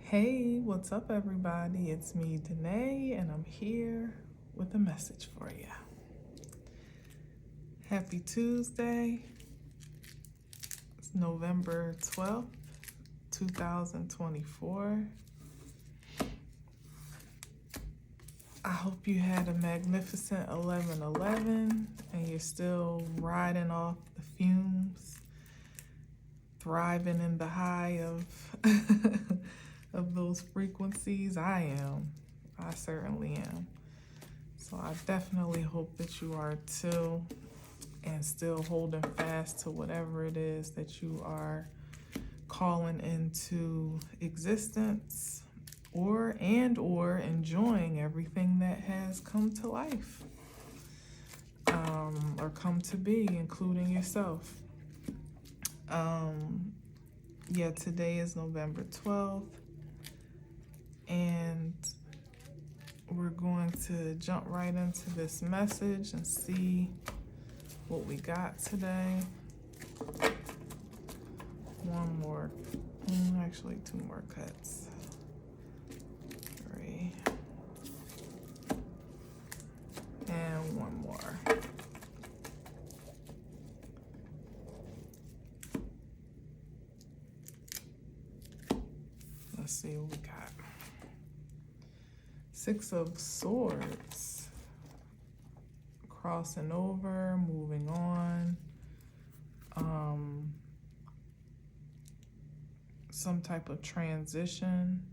Hey, what's up, everybody? It's me, Danae, and I'm here with a message for you. Happy Tuesday. It's November 12th, 2024. I hope you had a magnificent 11/11 and you're still riding off the fumes, thriving in the high of of those frequencies. I certainly am. So I definitely hope that you are too, and still holding fast to whatever it is that you are calling into existence, or enjoying everything that has come to life, or come to be, including yourself. Yeah, today is November 12th, and we're going to jump right into this message and see what we got today. One more, actually two more cuts. 3. And one more. Let's see what we got. 6 of Swords. Crossing over, moving on. Some type of transition.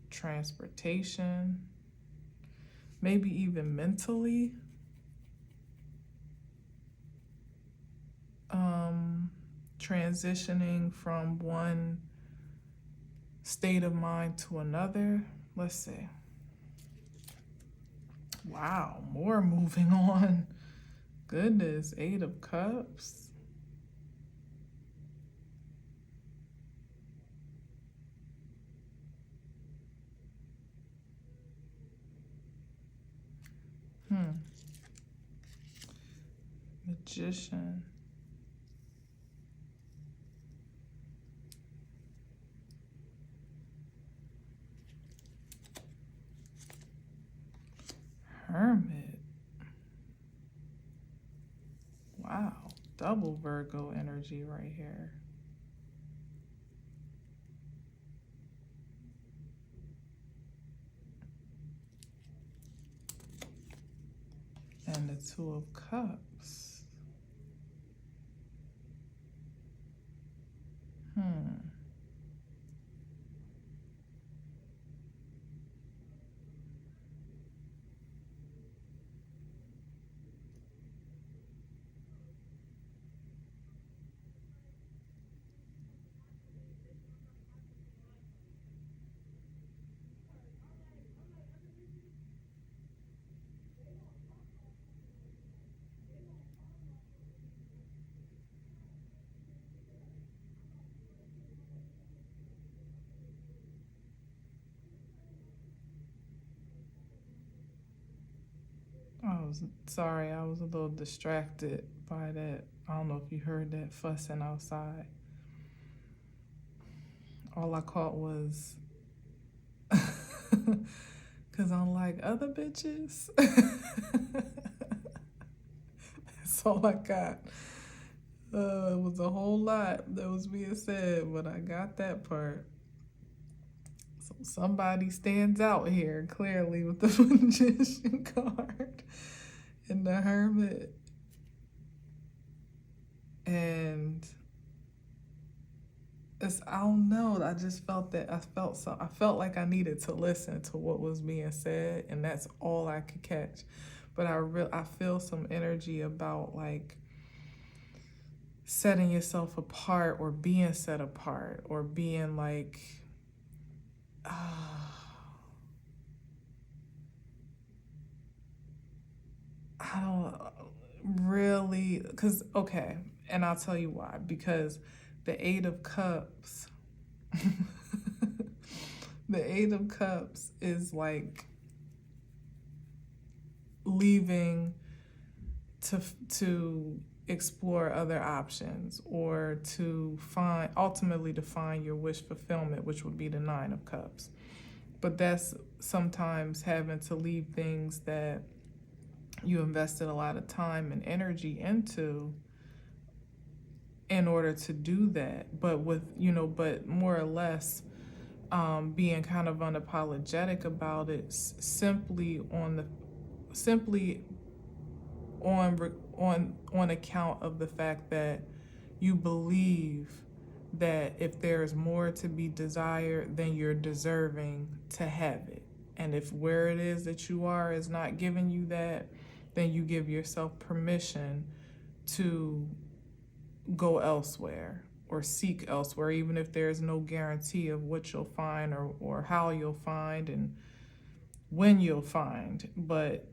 Transportation. Maybe even mentally. Transitioning from one state of mind to another. Let's see. Wow, more moving on. Goodness, 8 of Cups. Magician. Hermit. Wow, double Virgo energy right here. And the 2 of Cups. Sorry, I was a little distracted by that. I don't know if you heard that fussing outside. All I caught was, because unlike other bitches, that's all I got. It was a whole lot that was being said, but I got that part. So somebody stands out here clearly with the Magician card and the Hermit. And I don't know, I just felt that I felt like I needed to listen to what was being said, and that's all I could catch. But I feel some energy about like setting yourself apart, or being set apart, or being like, I don't really, because, okay, and I'll tell you why. Because the 8 of Cups, the 8 of Cups is like leaving to explore other options, or to ultimately to find your wish fulfillment, which would be the Nine of Cups. But that's sometimes having to leave things that you invested a lot of time and energy into in order to do that. But but more or less being kind of unapologetic about it, simply on account of the fact that you believe that if there's more to be desired, then you're deserving to have it. And if where it is that you are is not giving you that, then you give yourself permission to go elsewhere or seek elsewhere, even if there's no guarantee of what you'll find, or how you'll find and when you'll find. But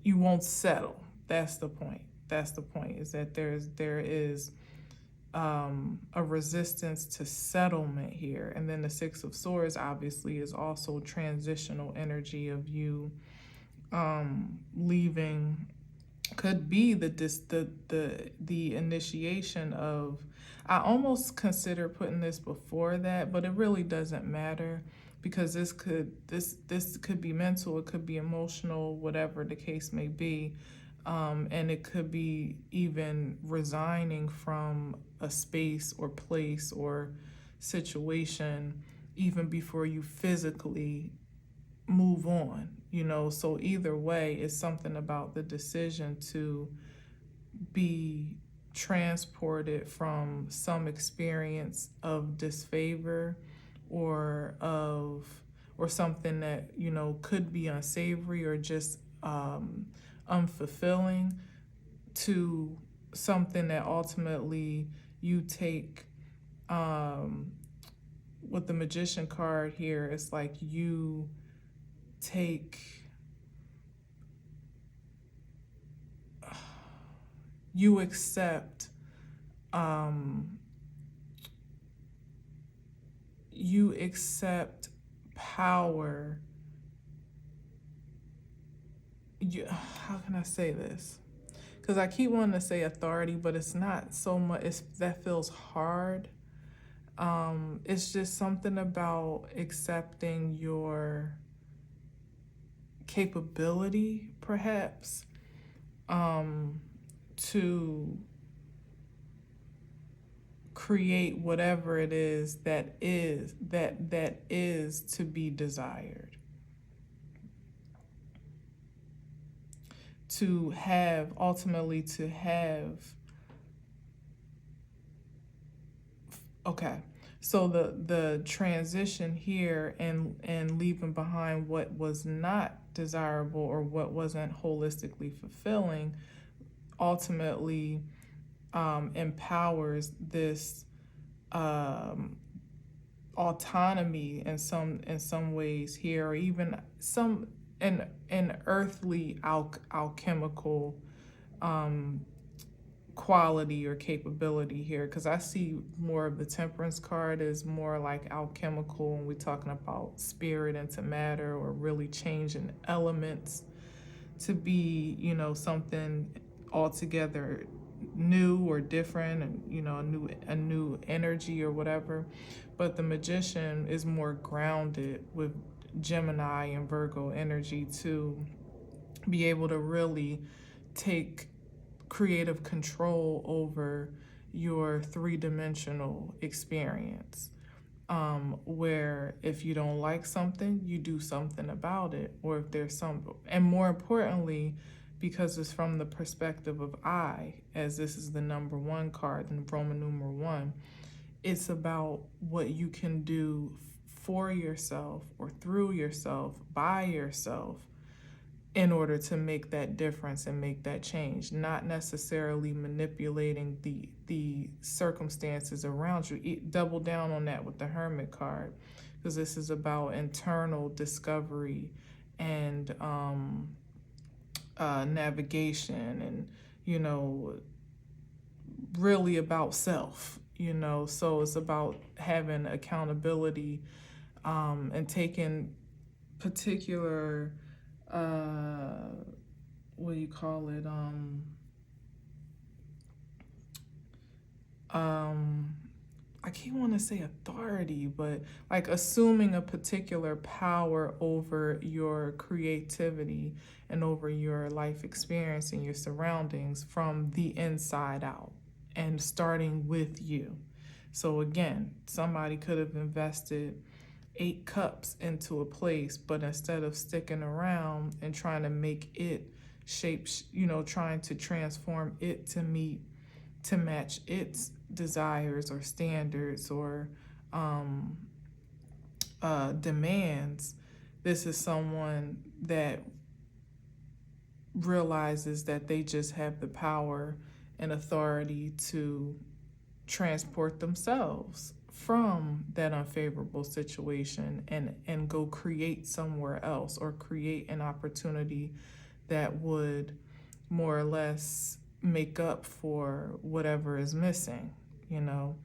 you won't settle. That's the point. Is that there is a resistance to settlement here. And then the Six of Swords obviously is also transitional energy of you leaving. Could be the initiation of, I almost consider putting this before that, but it really doesn't matter, because this could be mental, it could be emotional, whatever the case may be. And it could be even resigning from a space or place or situation even before you physically move on, So either way, it's something about the decision to be transported from some experience of disfavor or something that, could be unsavory or just unfulfilling, to something that ultimately you take. With the Magician card here, it's like you take, you accept, power. How can I say this? Because I keep wanting to say authority, but it's not so much. That feels hard. It's just something about accepting your capability, perhaps, to create whatever it is that is to be desired. Okay, so the transition here and leaving behind what was not desirable or what wasn't holistically fulfilling ultimately empowers this autonomy in some ways here, or even some an earthly alchemical quality or capability here, because I see more of the Temperance card as more like alchemical, and we're talking about spirit into matter, or really changing elements to be, something altogether new or different, and a new energy or whatever. But the Magician is more grounded with Gemini and Virgo energy to be able to really take creative control over your three-dimensional experience, where if you don't like something, you do something about it, or if there's and more importantly, because it's from the perspective of I, as this is the number one card in Roman numeral 1, it's about what you can do for yourself or through yourself, by yourself, in order to make that difference and make that change, not necessarily manipulating the circumstances around you. Double down on that with the Hermit card, because this is about internal discovery and navigation, and really about self, so it's about having accountability and taking particular what do you call it, I keep wanting to say authority, but like assuming a particular power over your creativity and over your life experience and your surroundings from the inside out and starting with you. So again, somebody could have invested 8 cups into a place, but instead of sticking around and trying to make it shape, trying to transform it to match its desires or standards or demands, this is someone that realizes that they just have the power and authority to transport themselves from that unfavorable situation and go create somewhere else or create an opportunity that would more or less make up for whatever is missing, you know.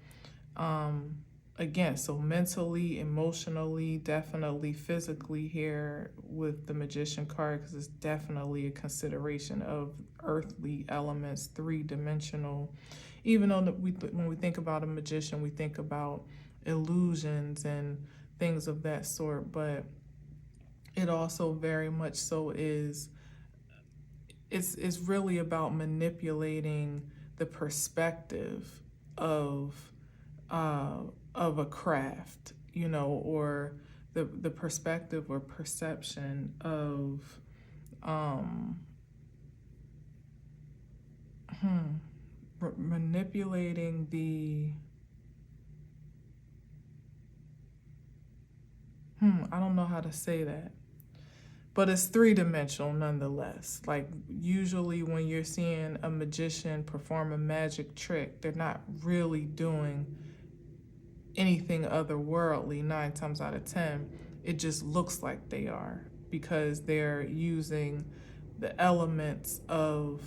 Again, so mentally, emotionally, definitely physically here with the Magician card, because it's definitely a consideration of earthly elements, 3-dimensional. Even though when we think about a magician, we think about illusions and things of that sort, but it also very much so is, it's really about manipulating the perspective of a craft, or the perspective or perception of manipulating the I don't know how to say that, but it's 3-dimensional nonetheless. Like usually when you're seeing a magician perform a magic trick, they're not really doing anything otherworldly 9 times out of 10. It just looks like they are because they're using the elements of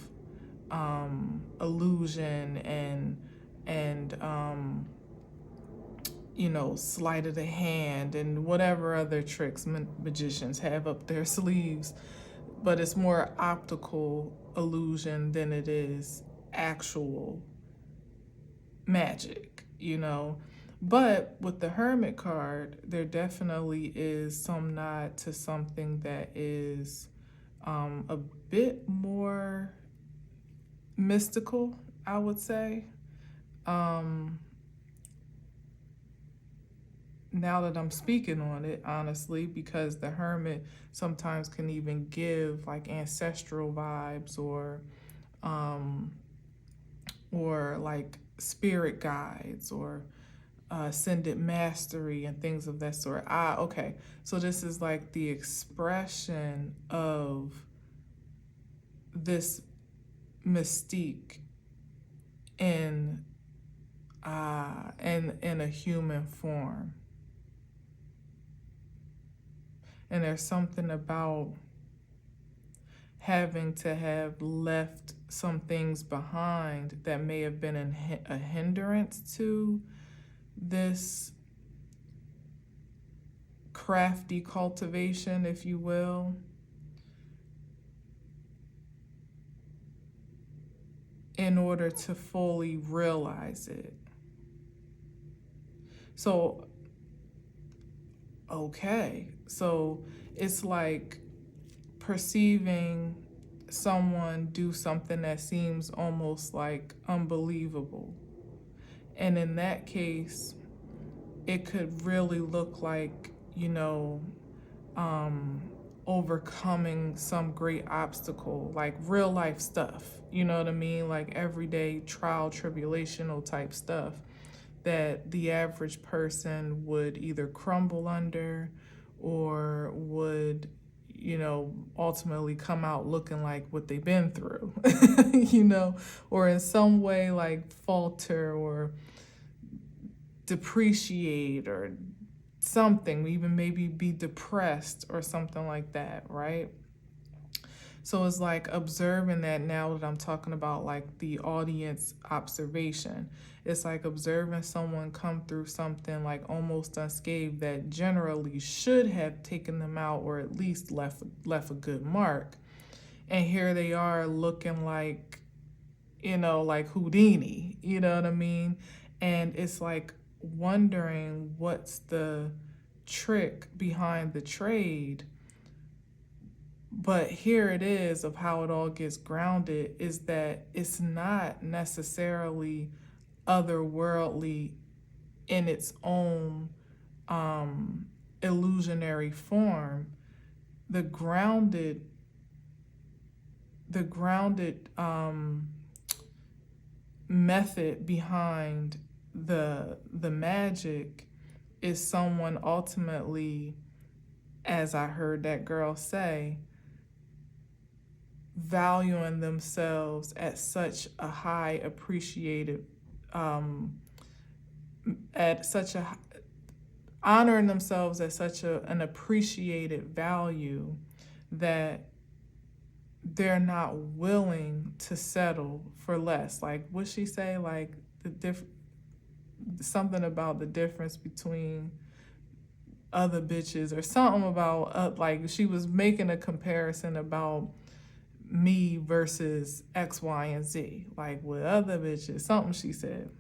illusion and sleight of the hand and whatever other tricks magicians have up their sleeves, but it's more optical illusion than it is actual magic, But with the Hermit card, there definitely is some nod to something that is a bit more mystical, I would say. Now that I'm speaking on it, honestly, because the Hermit sometimes can even give like ancestral vibes or like spirit guides or ascended mastery and things of that sort. Okay. So this is like the expression of this mystique in a human form. And there's something about having to have left some things behind that may have been a hindrance to this crafty cultivation, if you will, in order to fully realize it. So, okay, so it's like perceiving someone do something that seems almost like unbelievable. And in that case, it could really look like, overcoming some great obstacle, like real life stuff, you know what I mean? Like everyday trial, tribulational type stuff that the average person would either crumble under or would, ultimately come out looking like what they've been through, or in some way like falter or depreciate or something, even maybe be depressed or something like that, right? So it's like observing that now that I'm talking about like the audience observation. It's like observing someone come through something like almost unscathed that generally should have taken them out or at least left a good mark. And here they are looking like you know, like Houdini, you know what I mean? And it's like wondering what's the trick behind the trade. But here it is of how it all gets grounded is that it's not necessarily otherworldly in its own illusionary form. The grounded method behind the magic is someone ultimately, as I heard that girl say, valuing themselves at such a high appreciated at such a honoring themselves at such an appreciated value that they're not willing to settle for less. Like what she say, like something about the difference between other bitches or something about like she was making a comparison about me versus X, Y, and Z, like with other bitches, something she said.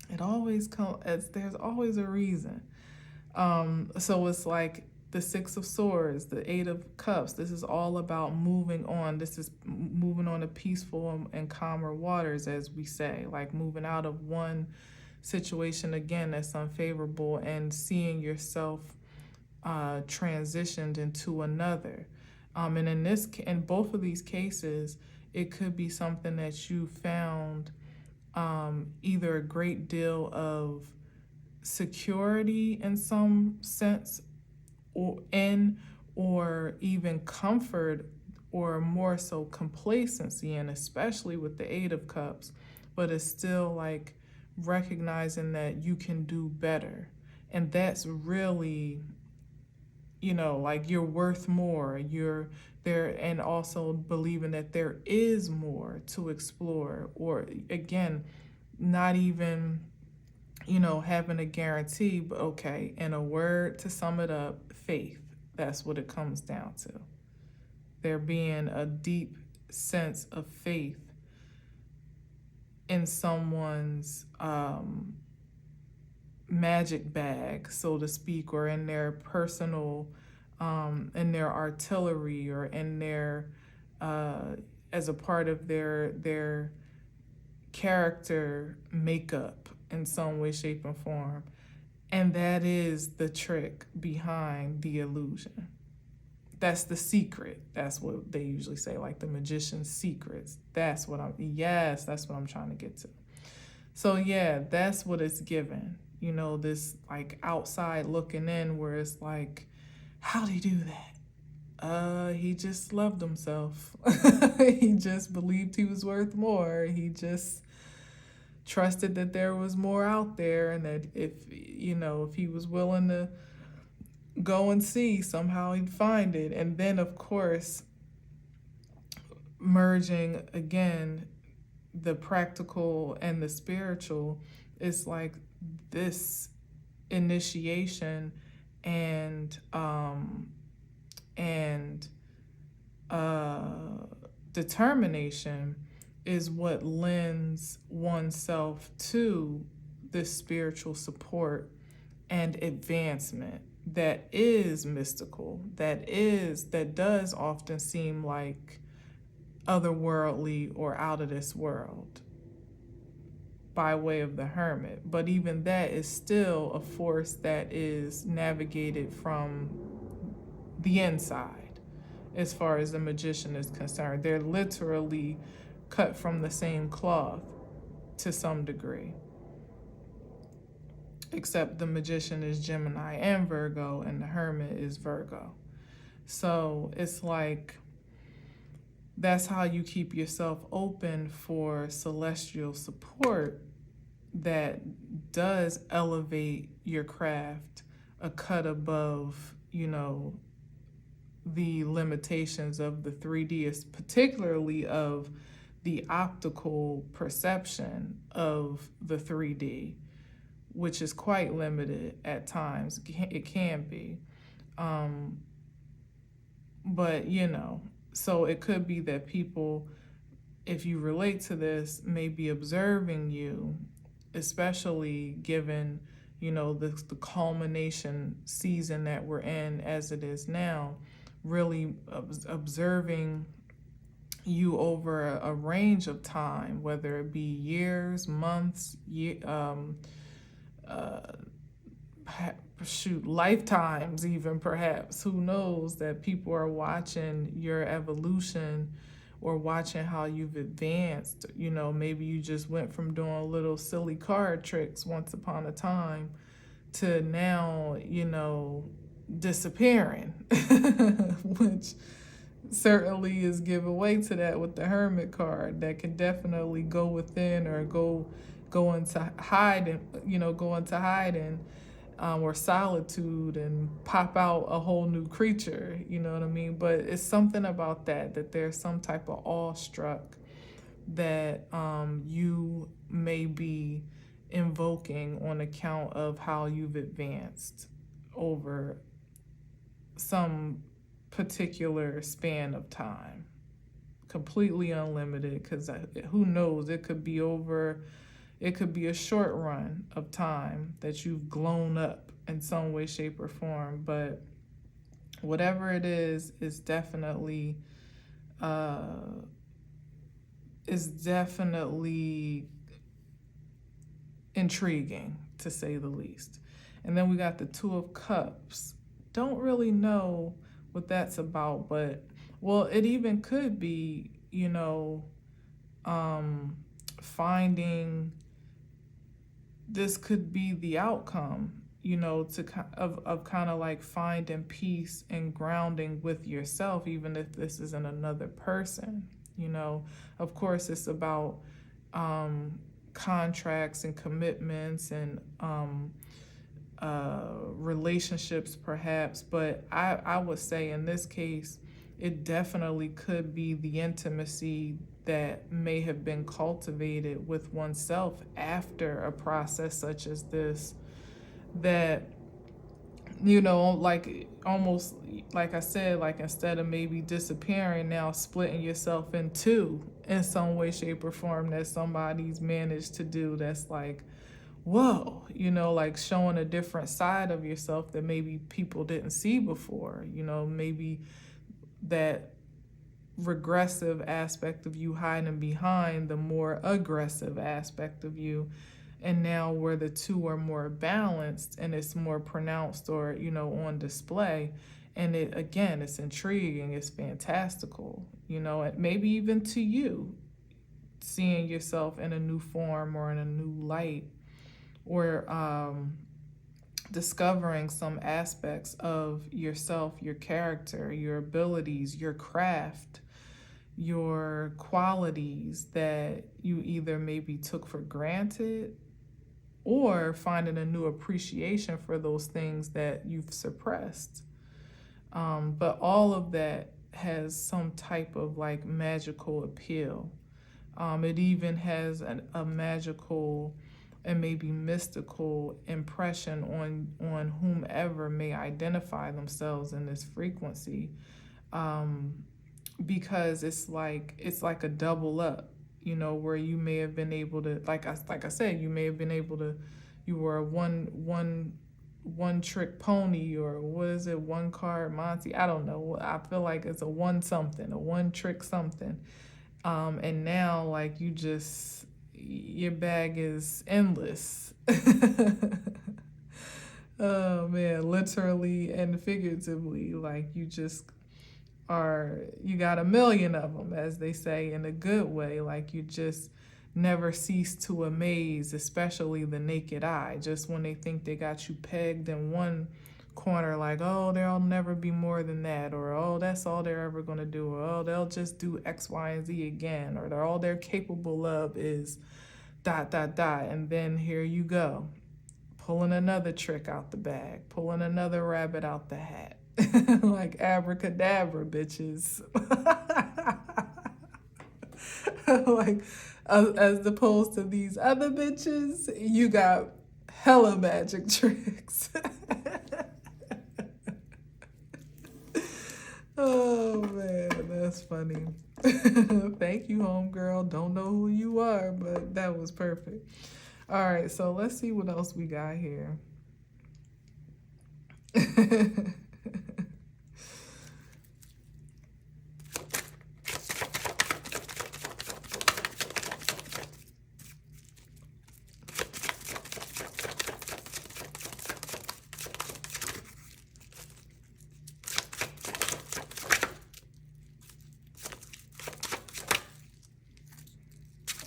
It always comes as there's always a reason. So it's like the Six of Swords, the Eight of Cups. This is all about moving on. This is moving on to peaceful and calmer waters, as we say, like moving out of one situation again that's unfavorable and seeing yourself transitioned into another. And in both of these cases, it could be something that you found either a great deal of security in some sense or even comfort or more so complacency in, especially with the Eight of Cups, but it's still like recognizing that you can do better. And that's really, you know, like you're worth more, you're there, and also believing that there is more to explore, or again, not even, you know, having a guarantee, but okay, in a word to sum it up, faith. That's what it comes down to. There being a deep sense of faith in someone's magic bag, so to speak, or in their personal, in their artillery, or in their, as a part of their character makeup in some way, shape, and form. And that is the trick behind the illusion. That's the secret. That's what they usually say, like the magician's secrets. That's what I'm trying to get to. So yeah, that's what it's given. You know, this like outside looking in where it's like, how'd he do that? He just loved himself. He just believed he was worth more. He just trusted that there was more out there, and that if he was willing to go and see, somehow he'd find it. And then of course, merging again the practical and the spiritual is like this initiation and determination is what lends oneself to this spiritual support and advancement that is mystical, that does often seem like otherworldly or out of this world by way of the hermit. But even that is still a force that is navigated from the inside as far as the magician is concerned. They're literally cut from the same cloth to some degree, except the magician is Gemini and Virgo and the hermit is Virgo. So it's like, that's how you keep yourself open for celestial support that does elevate your craft a cut above, the limitations of the 3D, particularly of the optical perception of the 3D, which is quite limited at times. It can be. But, so it could be that people if you relate to this, may be observing you, especially given, you know, the culmination season that we're in as it is now, really observing you over a range of time, whether it be years, months, lifetimes even, perhaps. Who knows, that people are watching your evolution or watching how you've advanced. You know, maybe you just went from doing little silly card tricks once upon a time to now, you know, disappearing, which certainly is give away to that with the Hermit card. That can definitely go within or go into hiding, you know, go into hiding, or solitude, and pop out a whole new creature, you know what I mean? But it's something about that there's some type of awestruck that you may be invoking on account of how you've advanced over some particular span of time. Completely unlimited, because who knows, it could be a short run of time that you've grown up in some way, shape, or form. But whatever it is definitely intriguing, to say the least. And then we got the Two of Cups. Don't really know what that's about, but, well, it even could be, you know, finding, this could be the outcome, you know, of kind of like finding peace and grounding with yourself, even if this isn't another person. You know, of course, it's about contracts and commitments and relationships, perhaps. But I would say in this case, it definitely could be the intimacy that may have been cultivated with oneself after a process such as this, that, you know, like, almost like I said, like, instead of maybe disappearing, now splitting yourself in two in some way, shape, or form, that somebody's managed to do. That's like, whoa, you know, like showing a different side of yourself that maybe people didn't see before. You know, maybe that regressive aspect of you hiding behind the more aggressive aspect of you, and now where the two are more balanced and it's more pronounced, or, you know, on display. And it, again, it's intriguing, it's fantastical, you know, and maybe even to you, seeing yourself in a new form or in a new light, or discovering some aspects of yourself, your character, your abilities, your craft, your qualities that you either maybe took for granted, or finding a new appreciation for those things that you've suppressed. But all of that has some type of like magical appeal. It even has a magical and maybe mystical impression on whomever may identify themselves in this frequency, because it's like a double up, you know, where you may have been able to, like I said, you may have been able to, you were a one trick pony, or what is it, one card Monty, I don't know, I feel like it's a one trick something, and now, like, you just, your bag is endless. Oh man, literally and figuratively, like, you got a million of them, as they say, in a good way. Like, you just never cease to amaze, especially the naked eye. Just when they think they got you pegged in one corner, like, oh, there'll never be more than that, or oh, that's all they're ever going to do, or oh, they'll just do X, Y, and Z again, or all they're capable of is ... And then here you go, pulling another trick out the bag, pulling another rabbit out the hat. Like abracadabra, bitches. Like, as opposed to these other bitches, you got hella magic tricks. Oh man, that's funny. Thank you, homegirl. Don't know who you are, but that was perfect. All right, so let's see what else we got here.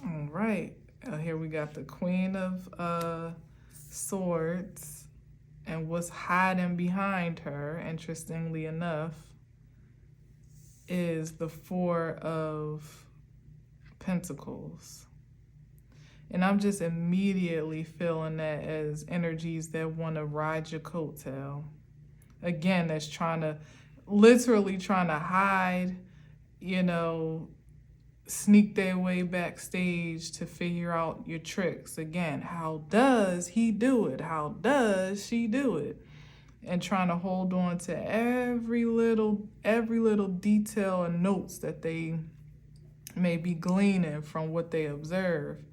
All right, here we got the Queen of Swords, and what's hiding behind her, interestingly enough, is the Four of Pentacles. And I'm just immediately feeling that as energies that want to ride your coattail. Again, that's literally trying to hide, you know, sneak their way backstage to figure out your tricks. Again, how does he do it? How does she do it? And trying to hold on to every little detail and notes that they may be gleaning from what they observe.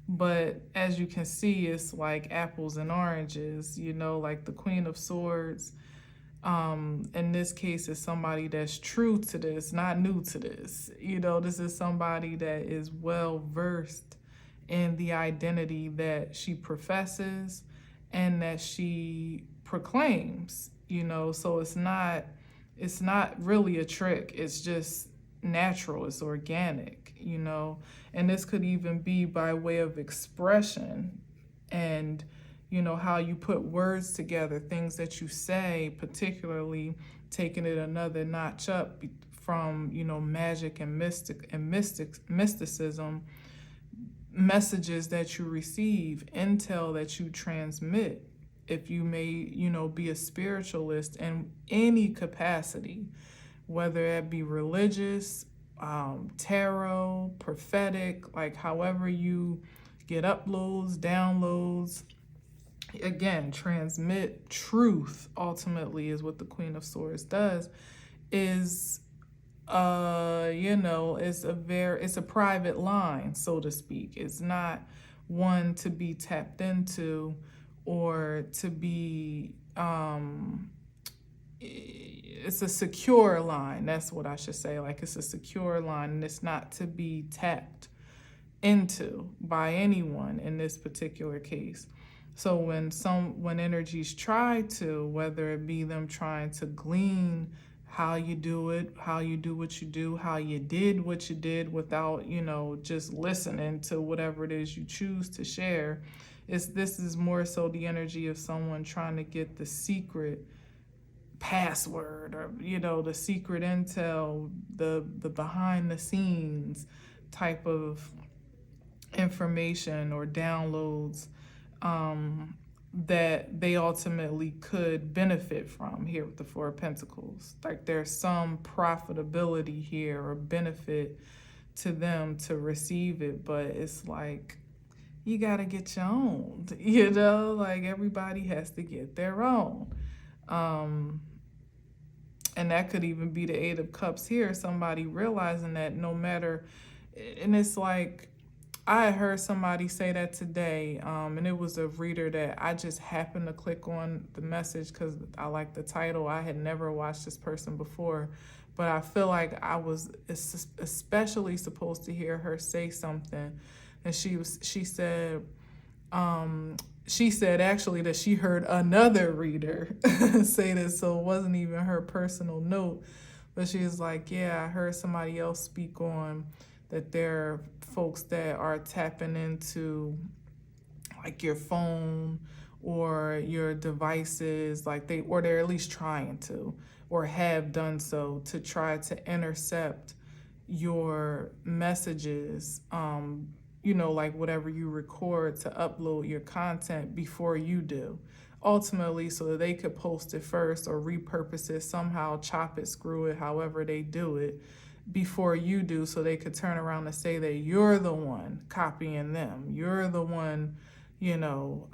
But as you can see, it's like apples and oranges, you know, like the Queen of Swords. In this case, is somebody that's true to this, not new to this. You know, this is somebody that is well versed in the identity that she professes and that she proclaims, you know, so it's not really a trick. It's just natural, it's organic, you know. And this could even be by way of expression and, you know, how you put words together, things that you say, particularly taking it another notch up from, you know, magic and mysticism, messages that you receive, intel that you transmit. If you may, you know, be a spiritualist in any capacity, whether it be religious, tarot, prophetic, like however you get uploads, downloads, again, transmit truth, ultimately is what the Queen of Swords does, is you know, it's a private line, so to speak. It's not one to be tapped into or to be it's a secure line. That's what I should say. Like, it's a secure line, and it's not to be tapped into by anyone in this particular case. So when energies try to, whether it be them trying to glean how you do it, how you do what you do, how you did what you did without, you know, just listening to whatever it is you choose to share, this is more so the energy of someone trying to get the secret password, or, you know, the secret intel, the behind the scenes type of information or downloads that they ultimately could benefit from here with the Four of Pentacles. Like, there's some profitability here or benefit to them to receive it, but it's like, you got to get your own, you know, like everybody has to get their own. And that could even be the Eight of Cups here, somebody realizing that no matter, and it's like, I heard somebody say that today, and it was a reader that I just happened to click on the message because I like the title. I had never watched this person before, but I feel like I was especially supposed to hear her say something. And she said actually that she heard another reader say this, so it wasn't even her personal note. But she was like, yeah, I heard somebody else speak on that there are folks that are tapping into like your phone or your devices, like they're at least trying to, or have done so, to try to intercept your messages, you know, like whatever you record, to upload your content before you do. Ultimately, so that they could post it first or repurpose it somehow, chop it, screw it, however they do it, before you do, so they could turn around and say that you're the one copying them. You're the one, you know,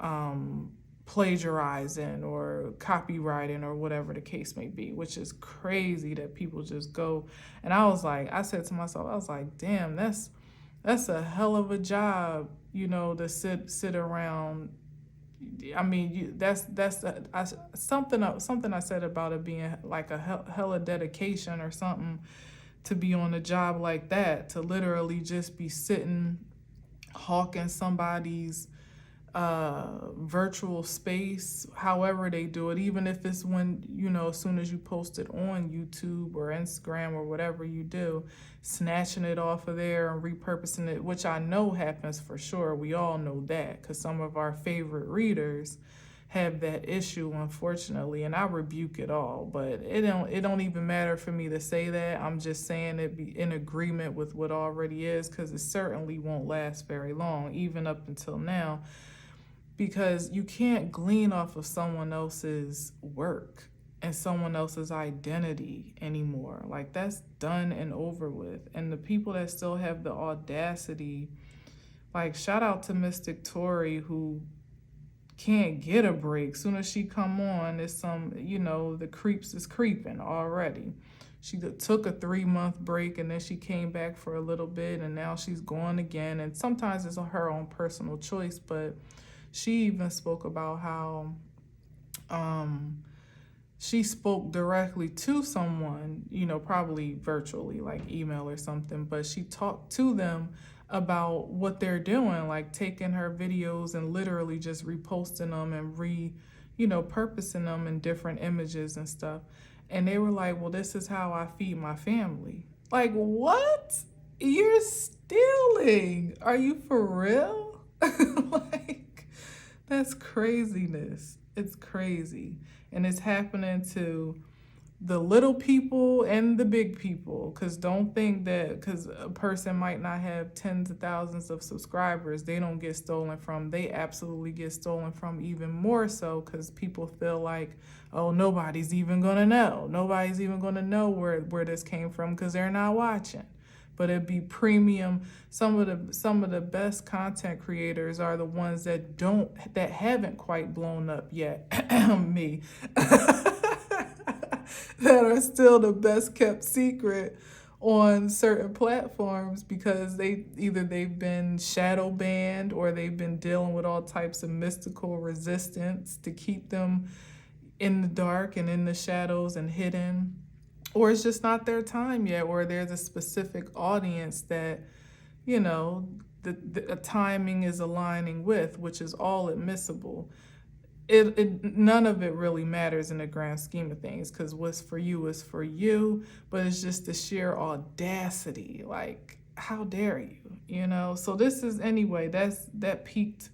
plagiarizing or copywriting or whatever the case may be, which is crazy that people just go. And I said to myself, I was like, damn, that's a hell of a job, to sit around. I mean, something I said about it being like a hella dedication or something, to be on a job like that, to literally just be sitting hawking somebody's virtual space, however they do it, even if it's when, as soon as you post it on YouTube or Instagram or whatever you do, snatching it off of there and repurposing it, which I know happens for sure. We all know that, because some of our favorite readers have that issue, unfortunately, and I rebuke it all. But it don't even matter for me to say that. I'm just saying it be in agreement with what already is, because it certainly won't last very long, even up until now, because you can't glean off of someone else's work and someone else's identity anymore. Like, that's done and over with. And the people that still have the audacity, like, shout out to Mystic Tory, who can't get a break. Soon as she come on, it's the creeps is creeping already. She took a 3-month break, and then she came back for a little bit, and now she's gone again. And sometimes it's her own personal choice, but she even spoke about how she spoke directly to someone, probably virtually, like email or something, but she talked to them about what they're doing, like taking her videos and literally just reposting them and purposing them in different images and stuff. And they were like, well, this is how I feed my family. Like, what? You're stealing. Are you for real? Like, that's craziness. It's crazy. And it's happening to the little people and the big people, because don't think that because a person might not have tens of thousands of subscribers, they don't get stolen from. They absolutely get stolen from, even more so, because people feel like, oh, nobody's even gonna know. Nobody's even gonna know where this came from, because they're not watching. But it'd be premium. Some of the best content creators are the ones that haven't quite blown up yet. Me. That are still the best kept secret on certain platforms, because they've been shadow banned, or they've been dealing with all types of mystical resistance to keep them in the dark and in the shadows and hidden, or it's just not their time yet, or there's a specific audience that the timing is aligning with, which is all admissible. None of it really matters in the grand scheme of things, because what's for you is for you, but it's just the sheer audacity. Like, how dare you? So this is, anyway, that piqued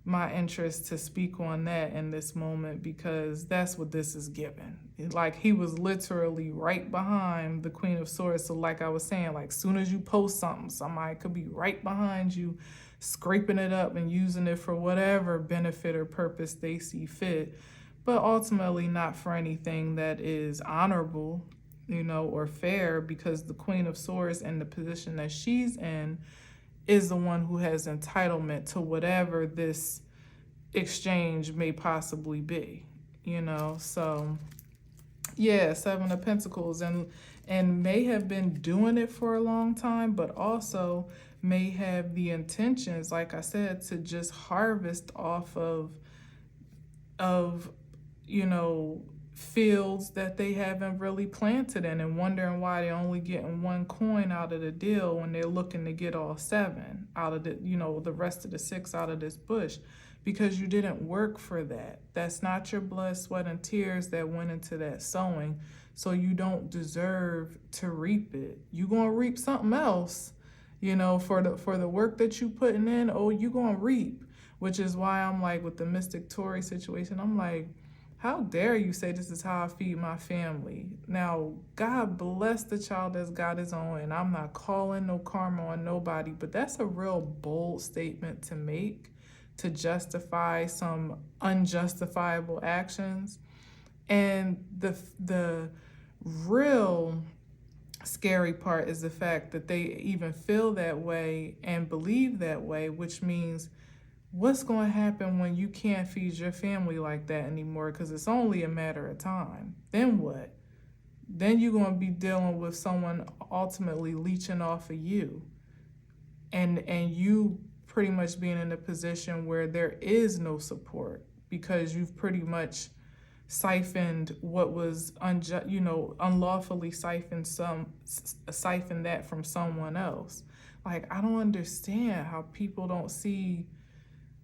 my interest to speak on that in this moment, because that's what this is given. Like, he was literally right behind the Queen of Swords. So like I was saying, like, soon as you post something, somebody could be right behind you, scraping it up and using it for whatever benefit or purpose they see fit, but ultimately not for anything that is honorable, or fair, because the Queen of Swords, in the position that she's in, is the one who has entitlement to whatever this exchange may possibly be, so yeah, Seven of Pentacles, and may have been doing it for a long time, but also may have the intentions, like I said, to just harvest off of fields that they haven't really planted in, and wondering why they're only getting 1 coin out of the deal when they're looking to get all 7 out of the rest of the 6 out of this bush, because you didn't work for that. That's not your blood, sweat, and tears that went into that sowing, so you don't deserve to reap it. You're gonna reap something else, for the work that you putting in. Oh, you're gonna reap, which is why I'm like, with the Mystic Tory situation, I'm like, how dare you say this is how I feed my family? Now, God bless the child that's got his own, and I'm not calling no karma on nobody, but that's a real bold statement to make, to justify some unjustifiable actions. And the real scary part is the fact that they even feel that way and believe that way, which means what's going to happen when you can't feed your family like that anymore? Because it's only a matter of time. Then what? Then you're going to be dealing with someone ultimately leeching off of you, and you pretty much being in a position where there is no support because you've pretty much siphoned what was unlawfully siphoned that from someone else. Like, I don't understand how people don't see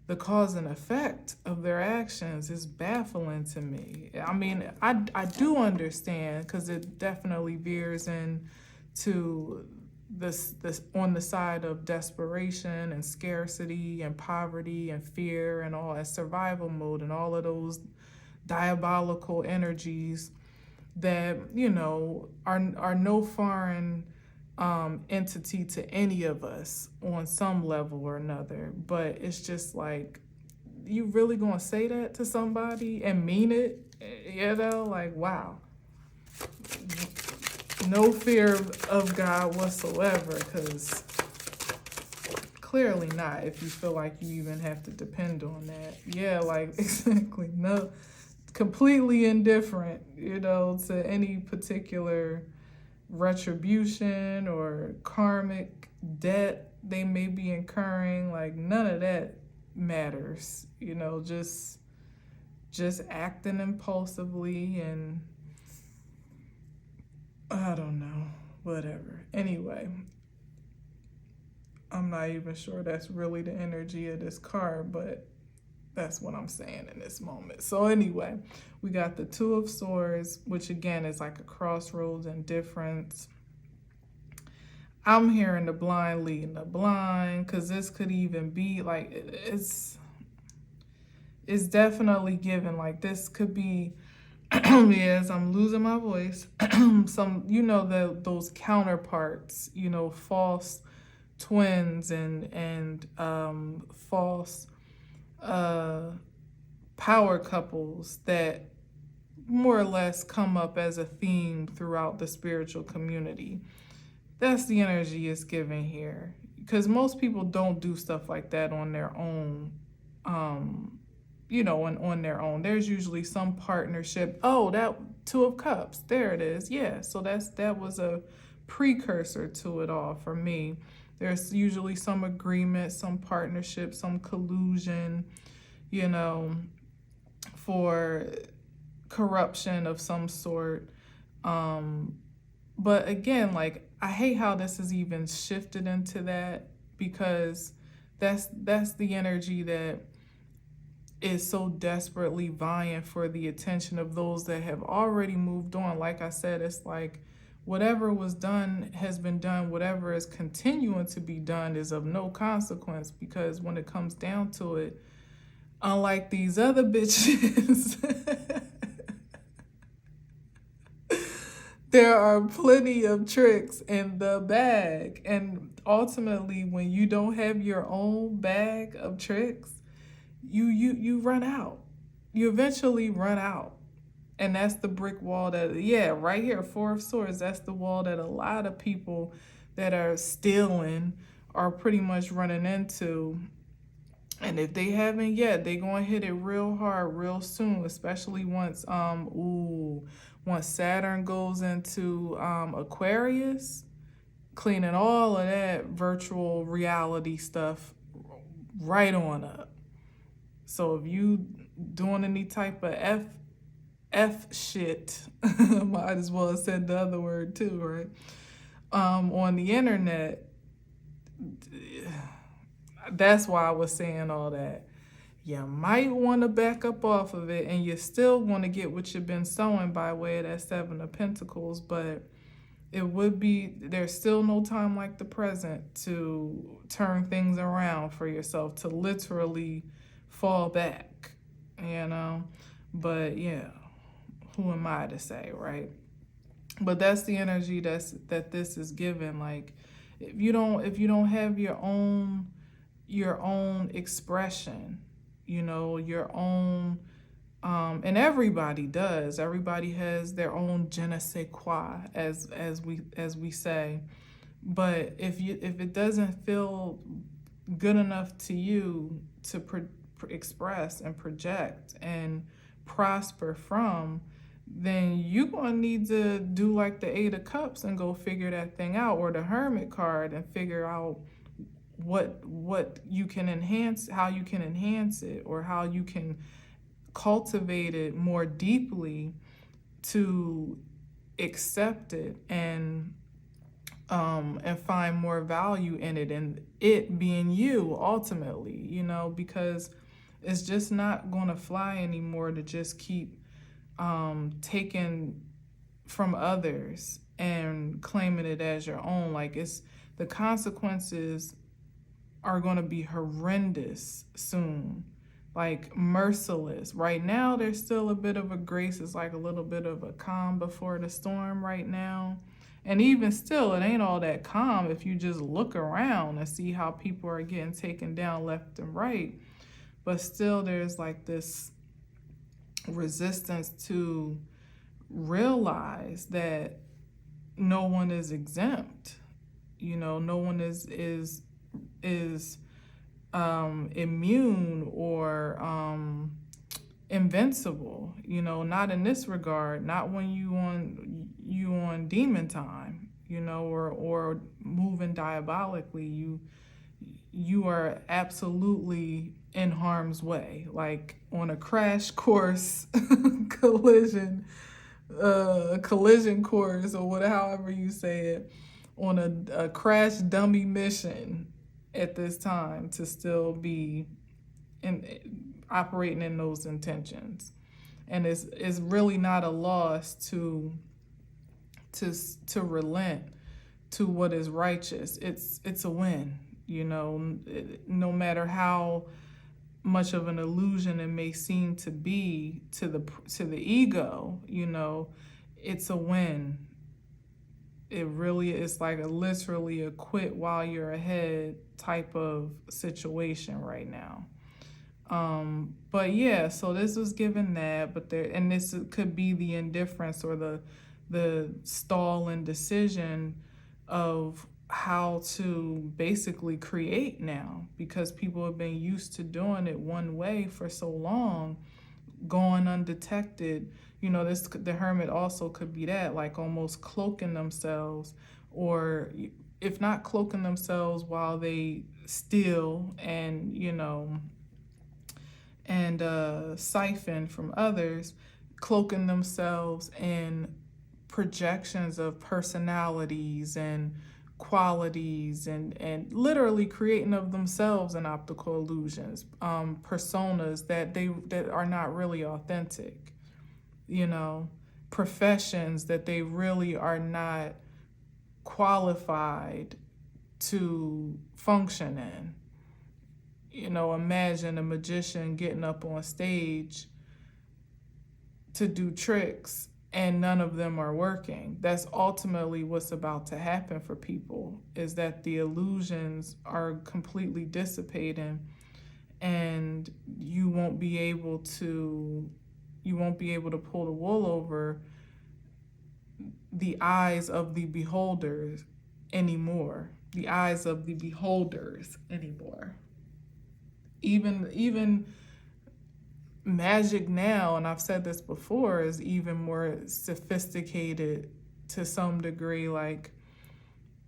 the cause and effect of their actions. Is baffling to me. I mean, I do understand, because it definitely veers into this on the side of desperation and scarcity and poverty and fear and all that survival mode and all of those diabolical energies that are no foreign entity to any of us on some level or another. But it's just like, you really gonna say that to somebody and mean it? Like, wow. No fear of God whatsoever, because clearly not, if you feel like you even have to depend on that. Like, exactly. No, completely indifferent, to any particular retribution or karmic debt they may be incurring. Like, none of that matters. Just acting impulsively, and I don't know, whatever. Anyway, I'm not even sure that's really the energy of this card, but that's what I'm saying in this moment. So anyway, we got the Two of Swords, which again is like a crossroads and difference. I'm hearing the blind leading the blind, because this could even be like, it's definitely given. Like, this could be, yes, I'm losing my voice. Some, those counterparts, false twins and false power couples that more or less come up as a theme throughout the spiritual community. That's the energy it's giving here, because most people don't do stuff like that on their own. On their own. There's usually some partnership. Oh, that Two of Cups, there it is. Yeah, so that was a precursor to it all for me. There's usually some agreement, some partnership, some collusion, for corruption of some sort. But again, like, I hate how this is even shifted into that, because that's the energy that is so desperately vying for the attention of those that have already moved on. Like I said, it's like, whatever was done has been done. Whatever is continuing to be done is of no consequence, because when it comes down to it, unlike these other bitches, there are plenty of tricks in the bag. And ultimately, when you don't have your own bag of tricks, you run out. You eventually run out. And that's the brick wall that, right here, Four of Swords, that's the wall that a lot of people that are stealing are pretty much running into. And if they haven't yet, they're going to hit it real hard real soon, especially once Saturn goes into Aquarius, cleaning all of that virtual reality stuff right on up. So if you doing any type of F shit, might as well have said the other word too, right? On the internet, that's why I was saying all that. You might want to back up off of it, and you still want to get what you've been sowing by way of that Seven of Pentacles, but there's still no time like the present to turn things around for yourself, to literally fall back, but who am I to say, right? But that's the energy that this is given. Like, if you don't have your own expression, your own, and everybody does. Everybody has their own je ne sais quoi, as we say. But if it doesn't feel good enough to you express and project and prosper from, then you're going to need to do like the Eight of Cups and go figure that thing out, or the Hermit card, and figure out what you can enhance, how you can enhance it, or how you can cultivate it more deeply to accept it and find more value in it, and it being you ultimately, you know, because it's just not going to fly anymore to just keep taking from others and claiming it as your own. Like, it's the consequences are going to be horrendous soon, like merciless. Right now there's still a bit of a grace, it's like a little bit of a calm before the storm right now. And even still, it ain't all that calm if you just look around and see how people are getting taken down left and right. But still, there's like this resistance to realize that no one is exempt. You know, no one is immune or invincible. You know, not in this regard. Not when you on demon time. You know, or moving diabolically. You are absolutely in harm's way, like on a crash course collision course, or whatever, however you say it, on a crash dummy mission at this time, to still be operating in those intentions. And it's really not a loss to relent to what is righteous. It's a win. You know, no matter how much of an illusion it may seem to be to the ego, you know, it's a win. It really is, like literally a quit while you're ahead type of situation right now. But yeah, so this was given that, but this could be the indifference or the stall and decision of how to basically create now, because people have been used to doing it one way for so long, going undetected. You know, the Hermit also could be that, like almost cloaking themselves, or if not cloaking themselves while they steal and, you know, and siphon from others, cloaking themselves in projections of personalities and qualities, and literally creating of themselves in optical illusions, personas that are not really authentic, you know, professions that they really are not qualified to function in. You know, imagine a magician getting up on stage to do tricks and none of them are working. That's ultimately what's about to happen for people, is that the illusions are completely dissipating, and you won't be able to pull the wool over the eyes of the beholders anymore. The eyes of the beholders anymore. Even magic now, and I've said this before, is even more sophisticated to some degree. Like,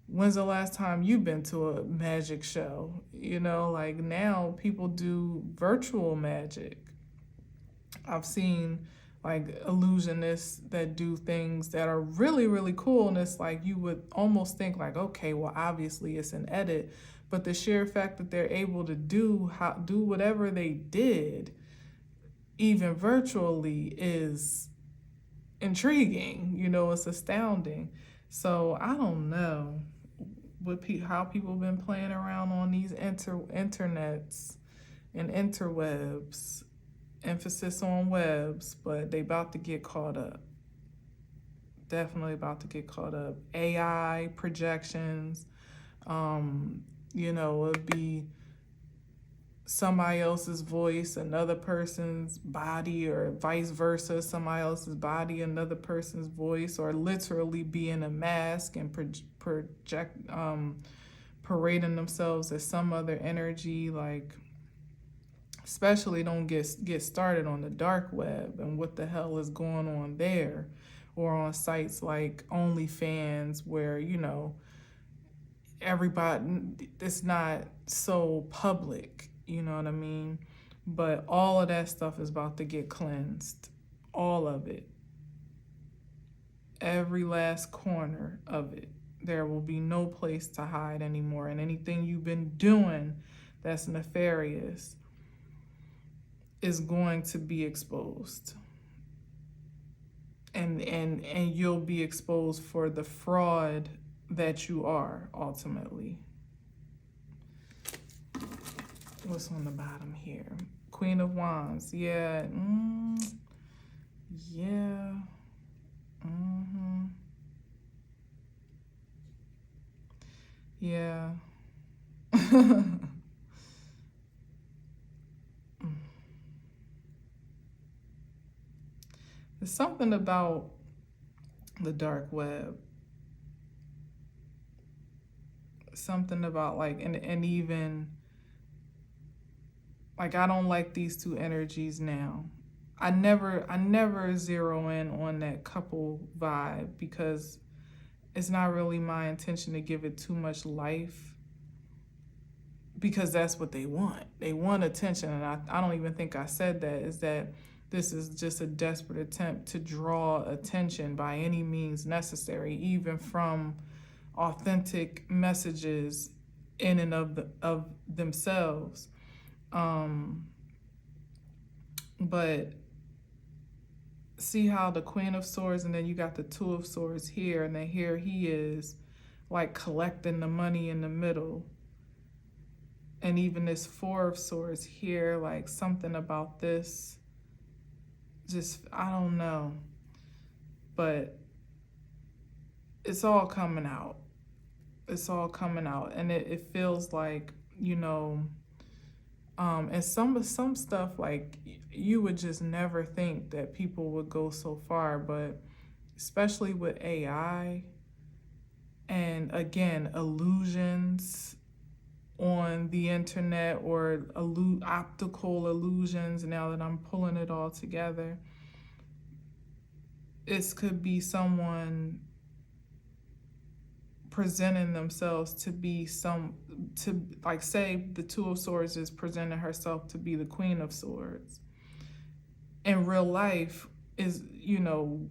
when's the last time you've been to a magic show? You know, like now people do virtual magic. I've seen like illusionists that do things that are really, really cool, and it's like you would almost think like, okay, well, obviously it's an edit, but the sheer fact that they're able to do whatever they did, even virtually, is intriguing. You know, it's astounding. So I don't know how people have been playing around on these internets and interwebs. Emphasis on webs, but they about to get caught up. Definitely about to get caught up. AI projections, you know, it'd be somebody else's voice, another person's body, or vice versa, somebody else's body, another person's voice, or literally be in a mask and parading themselves as some other energy. Like, Especially don't get started on the dark web and what the hell is going on there, or on sites like OnlyFans where, you know, everybody, it's not so public, you know what I mean? But all of that stuff is about to get cleansed. All of it. Every last corner of it. There will be no place to hide anymore. And anything you've been doing that's nefarious is going to be exposed. And you'll be exposed for the fraud that you are ultimately. What's on the bottom here? Queen of Wands. Yeah. Yeah. Yeah. There's something about the dark web. Something about like, and even like, I don't like these two energies now. I never zero in on that couple vibe because it's not really my intention to give it too much life, because that's what they want. They want attention, and I don't even think I said that, is that this is just a desperate attempt to draw attention by any means necessary, even from authentic messages in and of themselves. But see how the Queen of Swords, and then you got the Two of Swords here, and then here he is like collecting the money in the middle. And even this Four of Swords here, like something about this, just, I don't know. But it's all coming out. It's all coming out. And it feels like, you know, and some stuff, like, you would just never think that people would go so far, but especially with AI, and again, illusions on the internet, or optical illusions, now that I'm pulling it all together, it could be someone presenting themselves to be like, say the Two of Swords is presenting herself to be the Queen of Swords. In real life is, you know,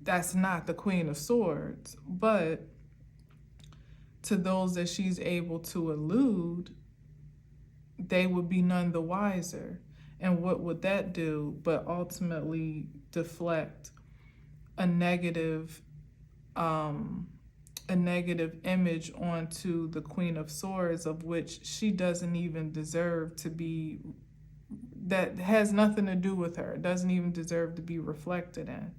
that's not the Queen of Swords, but to those that she's able to elude, they would be none the wiser. And what would that do but ultimately deflect a negative image onto the Queen of Swords, of which she doesn't even deserve to be, that has nothing to do with her, doesn't even deserve to be reflected in.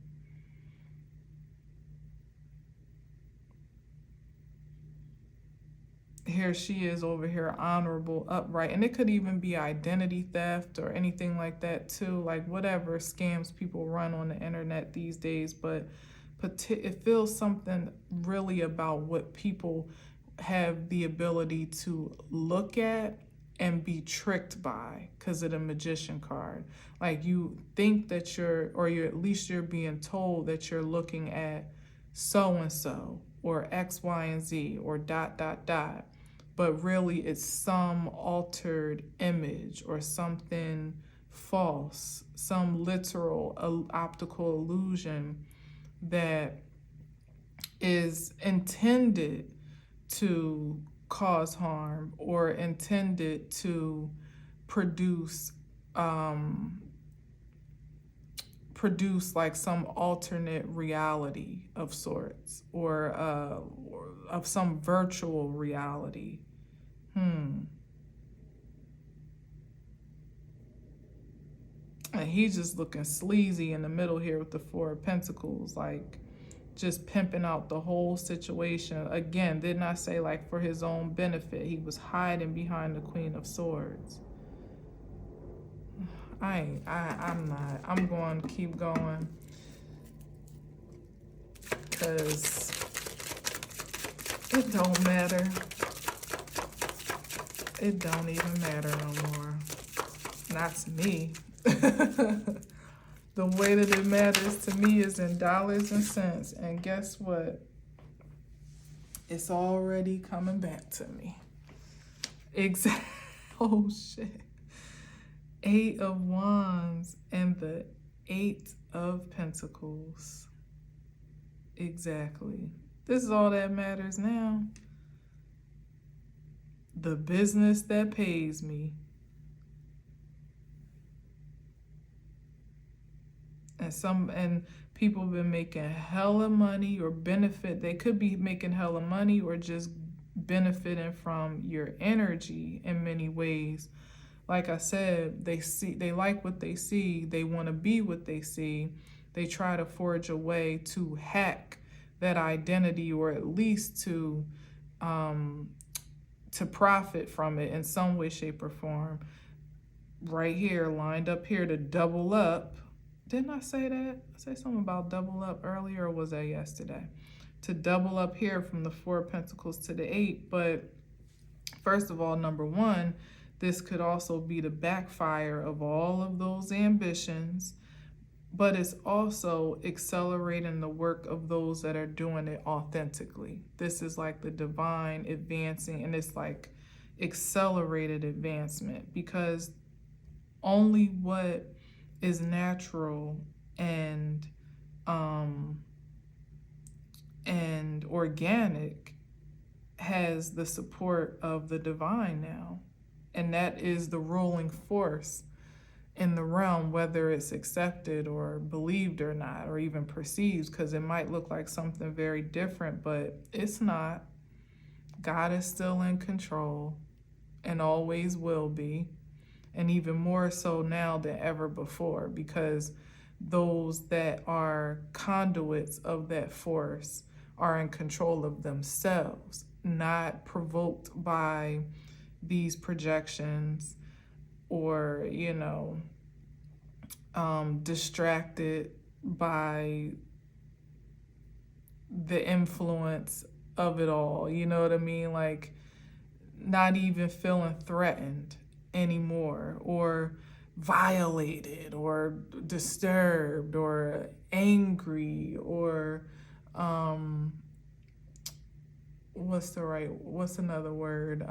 Here she is over here, honorable, upright, and it could even be identity theft or anything like that too, like whatever scams people run on the internet these days. But it feels something really about what people have the ability to look at and be tricked by because of the Magician card. Like, you think that or at least you're being told that you're looking at so-and-so or X, Y, and Z or ... But really it's some altered image or something false, some literal optical illusion that is intended to cause harm or intended to produce like some alternate reality of sorts, or of some virtual reality. And he's just looking sleazy in the middle here with the Four of Pentacles, like just pimping out the whole situation. Again, didn't I say, like, for his own benefit? He was hiding behind the Queen of Swords. I'm not. I'm going to keep going, because it don't matter. It don't even matter no more. not to me. The way that it matters to me is in dollars and cents. And guess what? It's already coming back to me. Exactly. Oh, shit. 8 of Wands and the 8 of Pentacles. Exactly. This is all that matters now. The business that pays me. And people have been making hella money or benefit. They could be making hella money or just benefiting from your energy in many ways. Like I said, they like what they see. They want to be what they see. They try to forge a way to hack that identity, or at least to profit from it in some way, shape, or form. Right here, lined up here to double up. Didn't I say that? I say something about double up earlier, or was that yesterday? To double up here from the 4 of Pentacles to the 8. But first of all, number one, this could also be the backfire of all of those ambitions, but it's also accelerating the work of those that are doing it authentically. This is like the divine advancing, and it's like accelerated advancement, because only what is natural and organic has the support of the divine now. And that is the ruling force in the realm, whether it's accepted or believed or not, or even perceived, because it might look like something very different, but it's not. God is still in control and always will be, and even more so now than ever before, because those that are conduits of that force are in control of themselves, not provoked by these projections or, distracted by the influence of it all. You know what I mean? Like, not even feeling threatened anymore, or violated, or disturbed, or angry, or what's another word?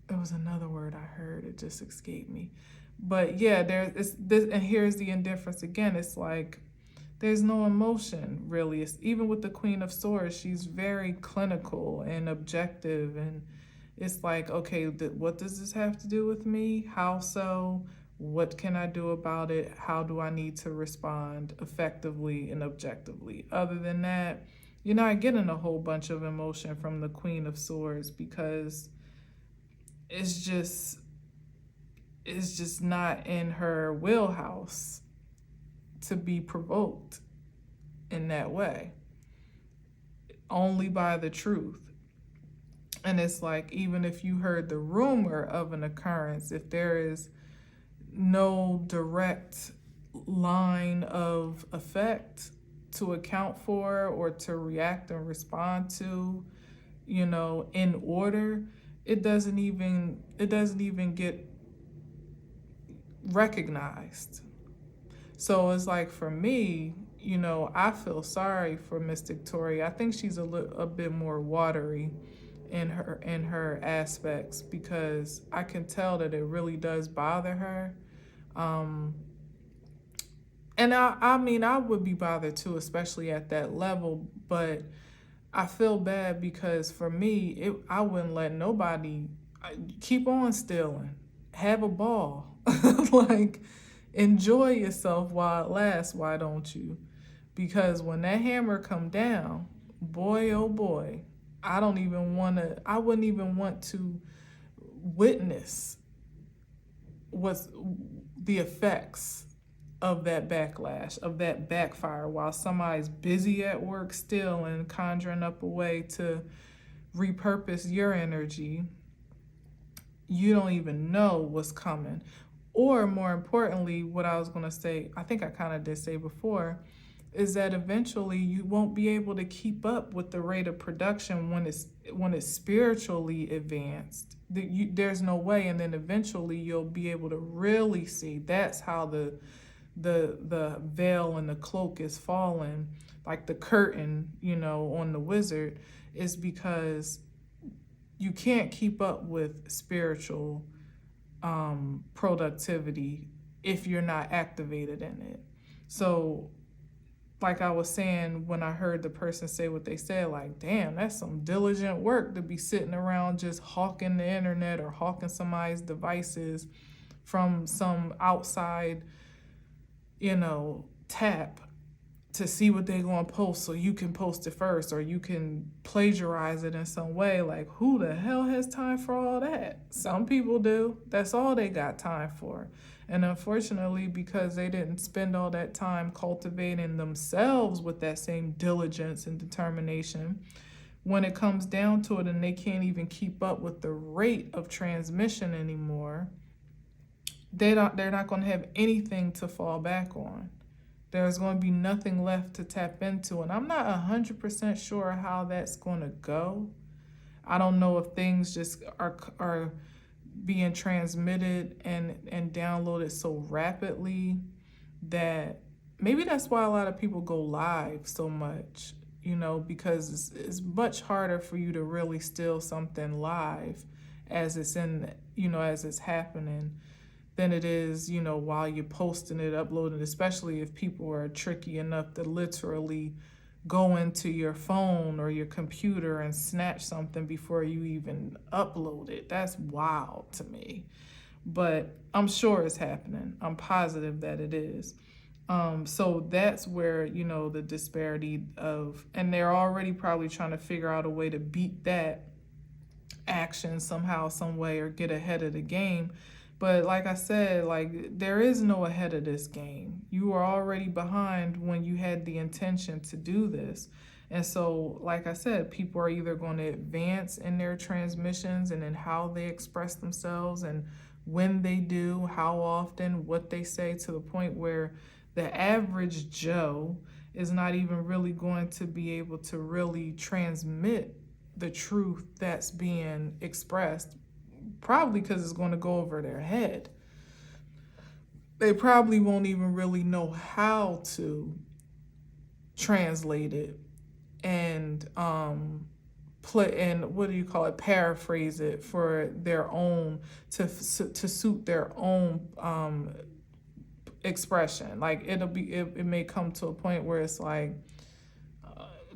There was another word I heard, it just escaped me. But yeah, there's this, and here's the indifference again. It's like there's no emotion, really. It's, even with the Queen of Swords, she's very clinical and objective, and it's like, okay, what does this have to do with me? How so? What can I do about it? How do I need to respond effectively and objectively? Other than that, you're not getting a whole bunch of emotion from the Queen of Swords, because it's just not in her wheelhouse to be provoked in that way, only by the truth. And it's like, even if you heard the rumor of an occurrence, if there is no direct line of effect to account for or to react and respond to, in order, it doesn't even get recognized. So it's like, for me, I feel sorry for Miss Victoria. I think she's a bit more watery in her aspects, because I can tell that it really does bother her. And I mean, I would be bothered too, especially at that level, but I feel bad because for me, I wouldn't let nobody keep on stealing. Have a ball. Like, enjoy yourself while it lasts, why don't you? Because when that hammer come down, boy, oh boy, I wouldn't even want to witness what's the effects of that backlash, of that backfire, while somebody's busy at work still and conjuring up a way to repurpose your energy. You don't even know what's coming. Or more importantly, what I was going to say, I think I kind of did say before, is that eventually you won't be able to keep up with the rate of production when it's spiritually advanced. There's no way, and then eventually you'll be able to really see. That's how the veil and the cloak is falling, like the curtain, on the wizard, is because you can't keep up with spiritual productivity if you're not activated in it. So like I was saying, when I heard the person say what they said, like, damn, that's some diligent work to be sitting around just hawking the internet or hawking somebody's devices from some outside, tap to see what they're going to post so you can post it first, or you can plagiarize it in some way. Like, who the hell has time for all that? Some people do. That's all they got time for. And unfortunately, because they didn't spend all that time cultivating themselves with that same diligence and determination, when it comes down to it and they can't even keep up with the rate of transmission anymore, they're not going to have anything to fall back on. There's going to be nothing left to tap into. And I'm not 100% sure how that's going to go. I don't know if things just are being transmitted and downloaded so rapidly that maybe that's why a lot of people go live so much, because it's much harder for you to really steal something live as it's as it's happening than it is, while you're posting it, uploading, especially if people are tricky enough to literally go into your phone or your computer and snatch something before you even upload it. That's wild to me. But I'm sure it's happening. I'm positive that it is. So that's where, the disparity and they're already probably trying to figure out a way to beat that action somehow, some way, or get ahead of the game. But like I said, there is no ahead of this game. You were already behind when you had the intention to do this. And so, like I said, people are either going to advance in their transmissions and in how they express themselves and when they do, how often, what they say, to the point where the average Joe is not even really going to be able to really transmit the truth that's being expressed. Probably because it's going to go over their head. They probably won't even really know how to translate it and paraphrase it for their own, to suit their own expression. Like it may come to a point where it's like,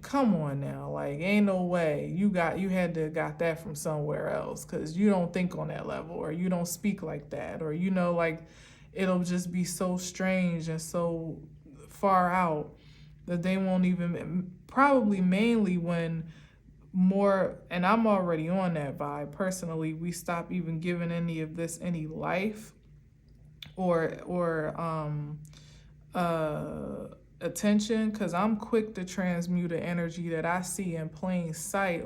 come on now, ain't no way you had to got that from somewhere else, because you don't think on that level, or you don't speak like that, or it'll just be so strange and so far out that they won't even, probably mainly when more, and I'm already on that vibe personally, we stop even giving any of this any life or attention, because I'm quick to transmute an energy that I see in plain sight,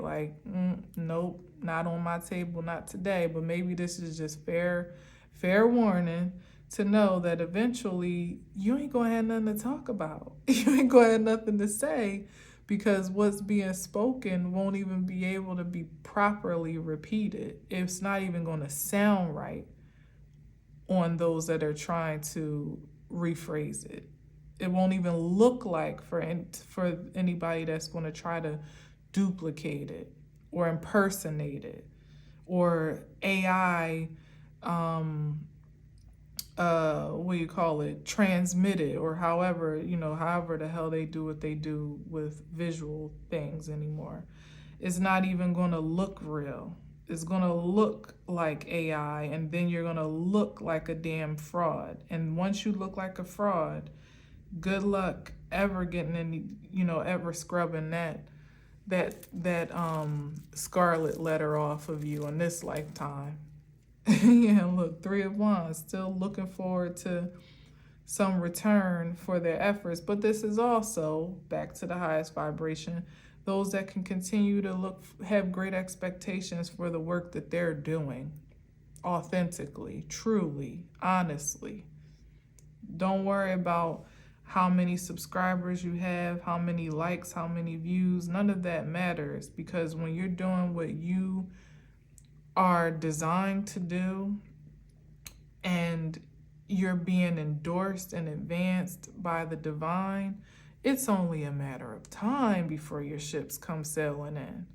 nope, not on my table, not today. But maybe this is just fair warning to know that eventually you ain't gonna have nothing to talk about. You ain't gonna have nothing to say, because what's being spoken won't even be able to be properly repeated. It's not even gonna sound right on those that are trying to rephrase it. It won't even look like for anybody that's going to try to duplicate it or impersonate it, or AI, transmit it, or however the hell they do what they do with visual things anymore. It's not even going to look real. It's going to look like AI, and then you're going to look like a damn fraud. And once you look like a fraud, good luck ever getting any, ever scrubbing that scarlet letter off of you in this lifetime. Yeah, look, 3 of Wands, still looking forward to some return for their efforts. But this is also, back to the highest vibration, those that can continue to have great expectations for the work that they're doing, authentically, truly, honestly. Don't worry about how many subscribers you have, how many likes, how many views. None of that matters, because when you're doing what you are designed to do and you're being endorsed and advanced by the divine, it's only a matter of time before your ships come sailing in.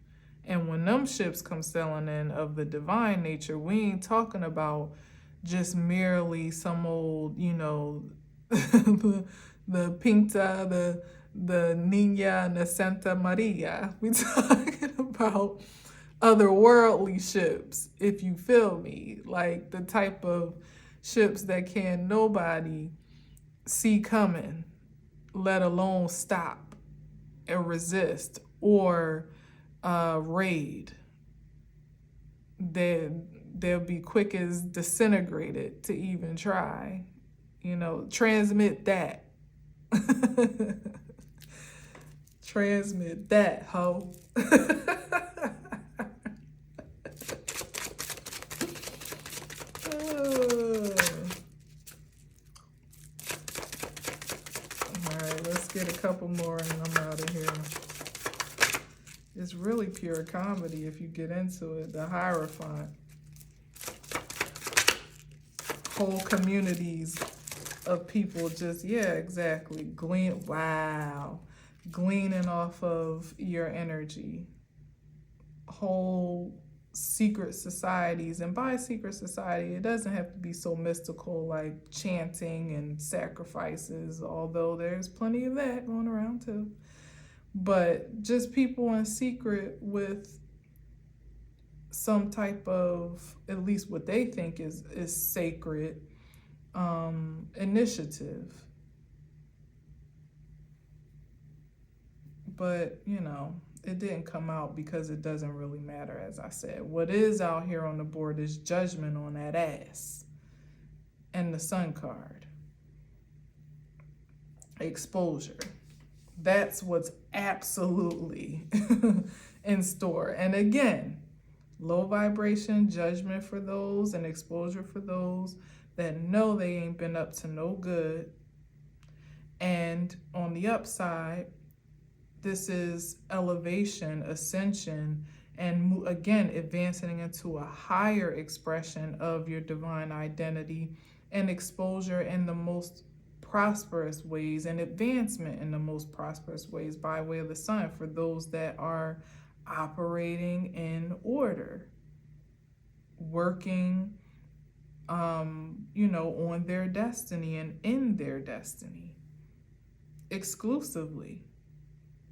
And when them ships come sailing in of the divine nature, we ain't talking about just merely some old, the Pinta, the Nina, and the Santa Maria. We talking about otherworldly ships, if you feel me, like the type of ships that can nobody see coming, let alone stop and resist or raid. They'll be quick as disintegrated to even try. Transmit that. Transmit that, ho. Alright, let's get a couple more and I'm out of here. It's really pure comedy if you get into it. The Hierophant. Whole communities of people just, yeah, exactly. Gleaning off of your energy. Whole secret societies. And by secret society, it doesn't have to be so mystical like chanting and sacrifices, although there's plenty of that going around too. But just people in secret with some type of, at least what they think is sacred initiative. But, it didn't come out because it doesn't really matter, as I said. What is out here on the board is judgment on that ass. And the Sun card. Exposure. That's what's absolutely in store. And again, low vibration, judgment for those, and exposure for those that know they ain't been up to no good. And on the upside, this is elevation, ascension, and again, advancing into a higher expression of your divine identity and exposure in the most prosperous ways and advancement in the most prosperous ways by way of the Sun for those that are operating in order, working, on their destiny and in their destiny exclusively.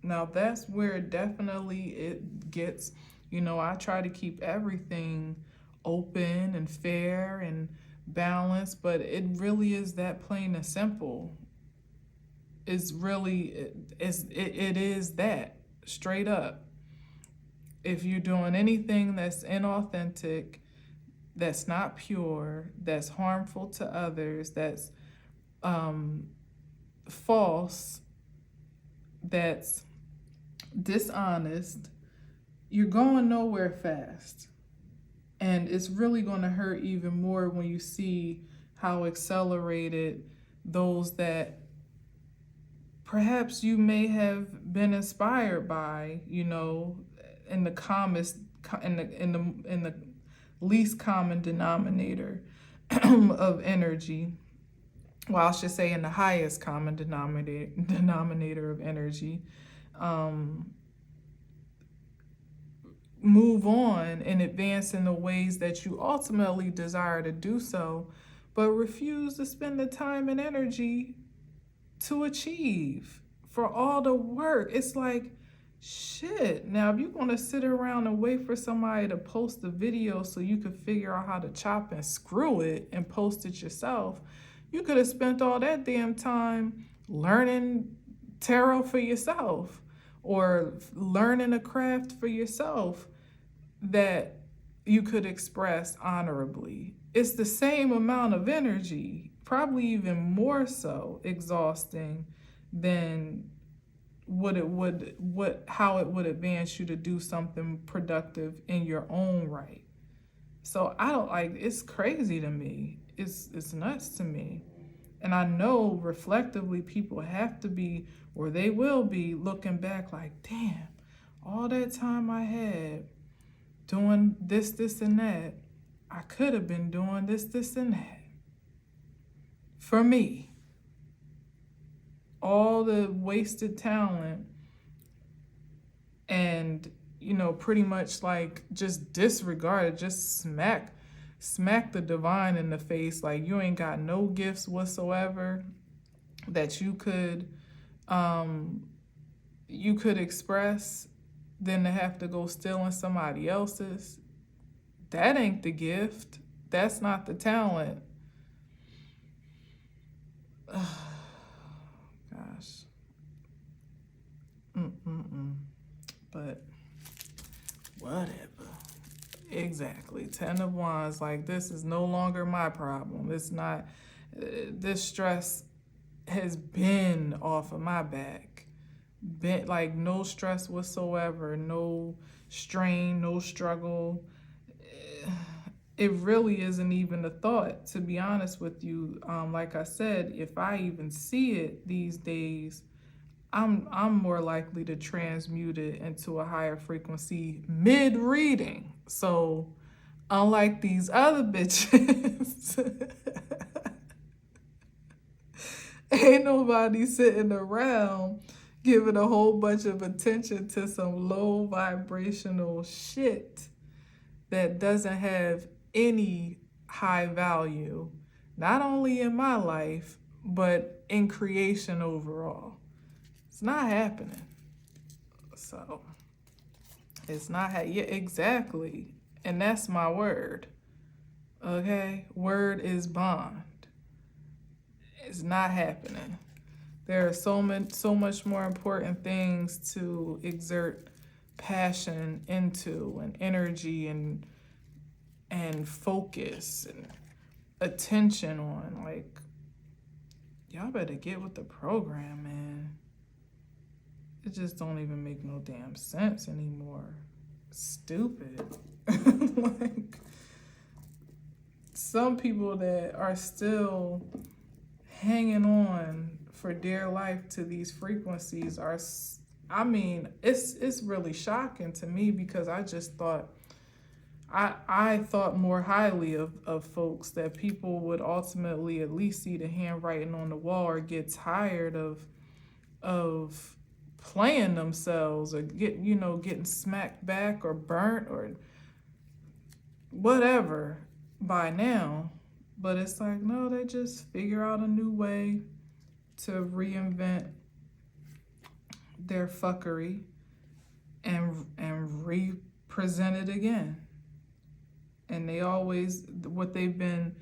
Now that's where definitely it gets, I try to keep everything open and fair and balanced, but it really is that plain and simple. It's really, it is that straight up. If you're doing anything that's inauthentic, that's not pure, that's harmful to others, that's false, that's dishonest, you're going nowhere fast. And it's really going to hurt even more when you see how accelerated those that perhaps you may have been inspired by, in the calmest, in the least common denominator of energy. Well, I should say in the highest common denominator of energy. Move on and advance in the ways that you ultimately desire to do so, but refuse to spend the time and energy to achieve for all the work. It's like, shit. Now, if you're going to sit around and wait for somebody to post the video so you could figure out how to chop and screw it and post it yourself, you could have spent all that damn time learning tarot for yourself or learning a craft for yourself that you could express honorably. It's the same amount of energy, probably even more so exhausting than how it would advance you to do something productive in your own right. So it's crazy to me. It's nuts to me. And I know reflectively people have to be, or they will be, looking back like, damn, all that time I had doing this, and that, I could have been doing this, and that. For me, all the wasted talent and, pretty much like just disregarded, just smack the divine in the face, like you ain't got no gifts whatsoever that you could express, than to have to go stealing somebody else's. That ain't the gift. That's not the talent. Gosh. But whatever. Exactly. 10 of Wands, like, this is no longer my problem. It's not, this stress has been off of my back. Been like no stress whatsoever, no strain, no struggle. It really isn't even a thought, to be honest with you. Like I said, if I even see it these days, I'm more likely to transmute it into a higher frequency mid-reading. So unlike these other bitches, ain't nobody sitting around giving a whole bunch of attention to some low vibrational shit that doesn't have any high value, not only in my life, but in creation overall. It's not happening. So it's not, yeah, exactly. And that's my word. Okay? Word is bond. It's not happening. There are so much more important things to exert passion into, and energy, and focus and attention on. Like, y'all better get with the program, man. It just don't even make no damn sense anymore. Stupid. Like, some people that are still hanging on for dear life to these frequencies are, I mean, it's really shocking to me, because I just thought, I thought more highly of folks, that people would ultimately at least see the handwriting on the wall, or get tired of playing themselves, or getting smacked back or burnt or whatever by now. But it's like, no, they just figure out a new way to reinvent their fuckery and represent it again. And they always, what they've been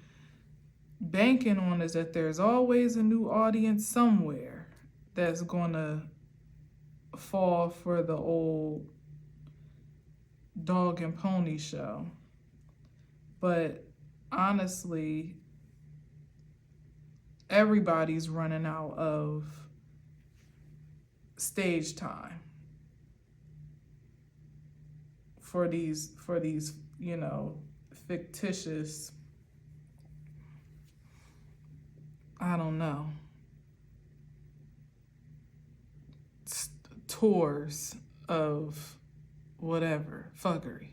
banking on is that there's always a new audience somewhere that's gonna fall for the old dog and pony show. But honestly, everybody's running out of stage time for these fictitious, I don't know, tours of whatever, fuckery,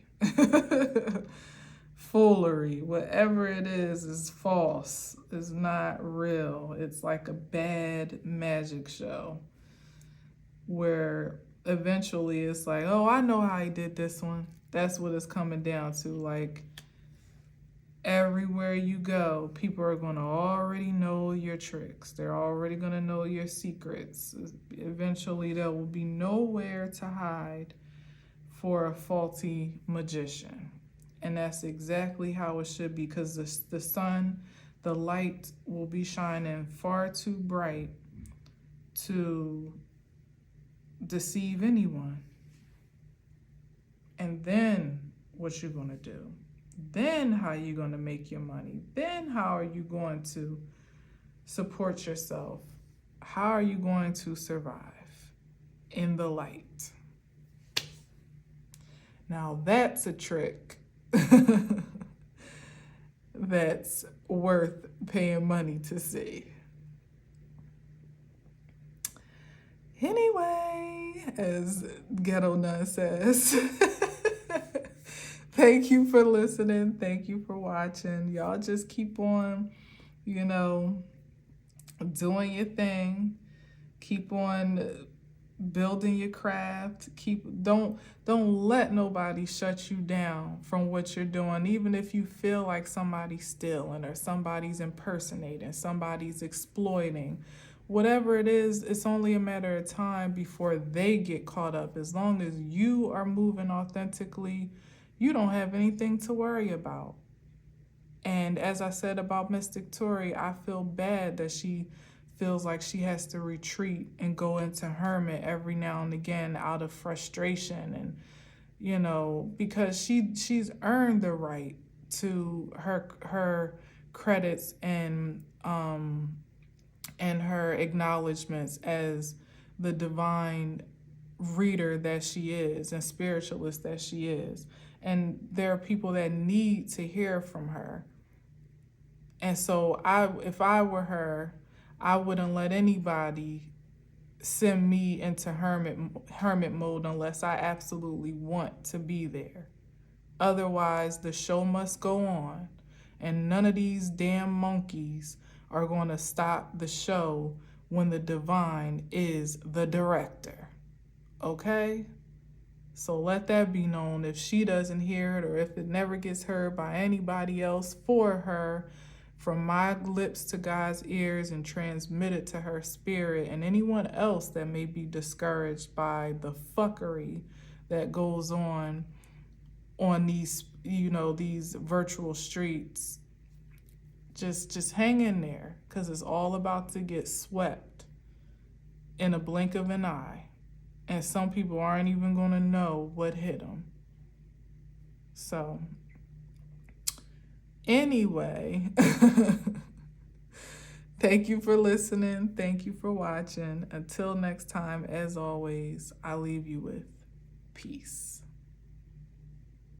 foolery, whatever it is false, is not real. It's like a bad magic show where eventually it's like, oh, I know how he did this one. That's what it's coming down to. Like, everywhere you go, people are going to already know your tricks. They're already going to know your secrets. Eventually, there will be nowhere to hide for a faulty magician. And that's exactly how it should be, because the sun, the light will be shining far too bright to deceive anyone. And then what you going to do? Then how are you going to make your money? Then how are you going to support yourself? How are you going to survive in the light? Now that's a trick that's worth paying money to see. Anyway, as Ghetto Nun says, thank you for listening. Thank you for watching. Y'all just keep on, you know, doing your thing. Keep on building your craft. Don't let nobody shut you down from what you're doing, even if you feel like somebody's stealing or somebody's impersonating, somebody's exploiting. Whatever it is, it's only a matter of time before they get caught up. As long as you are moving authentically, you don't have anything to worry about. And as I said about Mystic Tory, I feel bad that she feels like she has to retreat and go into hermit every now and again out of frustration, and you know, because she's earned the right to her credits and her acknowledgments as the divine reader that she is and spiritualist that she is. And there are people that need to hear from her. And so if I were her, I wouldn't let anybody send me into hermit mode unless I absolutely want to be there. Otherwise, the show must go on, and none of these damn monkeys are going to stop the show when the divine is the director. Okay? So let that be known. If she doesn't hear it, or if it never gets heard by anybody else for her, from my lips to God's ears, and transmit it to her spirit and anyone else that may be discouraged by the fuckery that goes on these, you know, these virtual streets. Just hang in there, because it's all about to get swept in a blink of an eye. And some people aren't even going to know what hit them. So, anyway, thank you for listening. Thank you for watching. Until next time, as always, I leave you with peace.